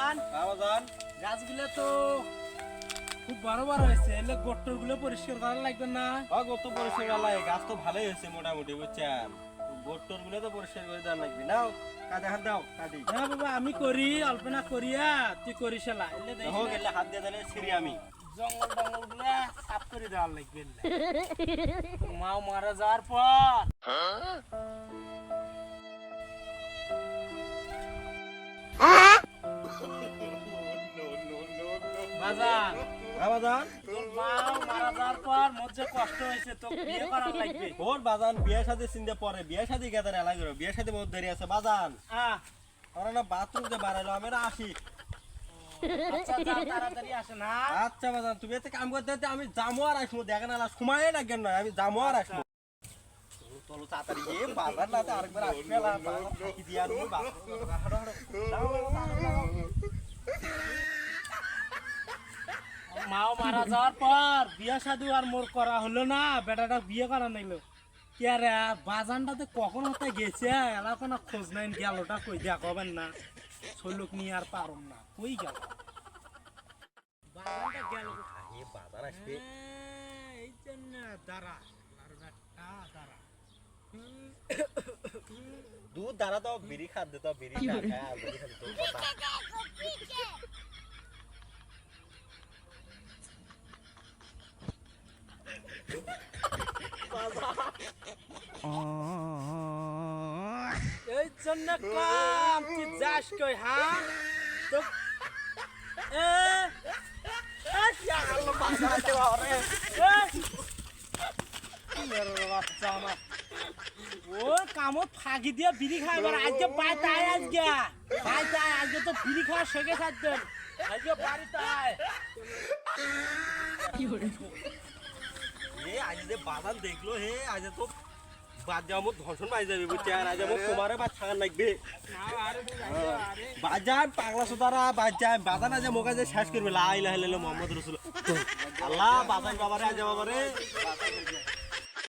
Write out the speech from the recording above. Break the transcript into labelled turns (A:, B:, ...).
A: বাজান
B: বাজান
A: গাছগুলো তো খুব বড় বড় হয়েছে, এলে গট্টরগুলো পরিষ্কার করা লাগবে না?
B: গত পরিষ্কার লাগে, গাছ তো ভালোই হয়েছে মোটামুটি, বুঝছেন? গোটর গুলো তো পরিষ্কার করে দেওয়া লাগবে। নাও কাজে হাত দাও, কাটি।
A: না বাবা আমি করি, অল্পনা করিয়া তুই করিস এলা। এলে দেখি
B: হোক, এলে হাত দিয়ে দিলে ছিঁড়ি আমি।
A: জঙ্গল টঙ্গল গুলা সাফ করে দেওয়ার লাগবে। মাও মারা যাওয়ার পর বাজান
B: বাজান
A: তোর মাও মারা যাওয়ার পর মোর যে কষ্ট হয়েছে, তো বিয়ে করার লাগবে।
B: ওর বাজান বিয়ে শাদী চিন্তা পরে, বিয়ে শাদী গেদার এলাই করো, বিয়ে শাদী বহুত দেরি আছে বাজান। ওরা না বাথরুম যে বাড়াইলো, আমি আসি।
A: আচ্ছা যা, তাড়াতাড়ি আসে না।
B: আচ্ছা বাজান, তুমি এতে কাম করতে হতে আমি যামো আর আসবো, দেখেন না সময় লাগবে না, আমি যামো আর আসবো। চলো তাড়াতাড়ি গিয়ে বাজার না আরেকবার আসবে না, বাজার ফাঁকি দিয়ে আনবো,
A: মাও মারা যাওয়ার পর বিয়ে শাদী আর মোর করা হলো না, বেটাটা বিয়ে করা নাইলো কি আর বাজানটাতে কখন হতে গেছে এলাকা না, খোঁজ নাই, গেলটা কই দেয়া কবেন না, শৈলক নিয়ে আর পারম না, কই গেল বাজানটা গেল
B: এ বাজার আসবে।
A: এই জন্য দাঁড়া আর বেটা দাঁড়া।
B: দুধ দাঁড়া তো, বিড়ি খাদ দে তো, বিড়ি না খায়, বিড়ি খাদ তো কথা।
A: এই জন্য কাম তুই যাস কই, হ্যাঁ তো ও কামত ফাঁকি দিয়ে বিড়ি খাই, এবার আজকে বাড়িতে আয়, আজকে তো বিড়ি খাওয়া শেখে থাকতেন, আজকে বাড়িতে আয়।
B: এ আজ যে বাজার দেখলো, হে আজ তো বাদ যাওয়া মোট ধর্ষণ বাজ যাবে, বুঝছেন? আজ আমার তোমারে বাদ থাকার লাগবে। বাজার পাগলা সুতারা বাজার বাজার আজ মোকা যে শেষ করবে, লা ইলাহা ইল্লাল্লাহ মুহাম্মাদুর রাসূলুল্লাহ। আল্লাহ বাজার বাবারে, আজ বাবারে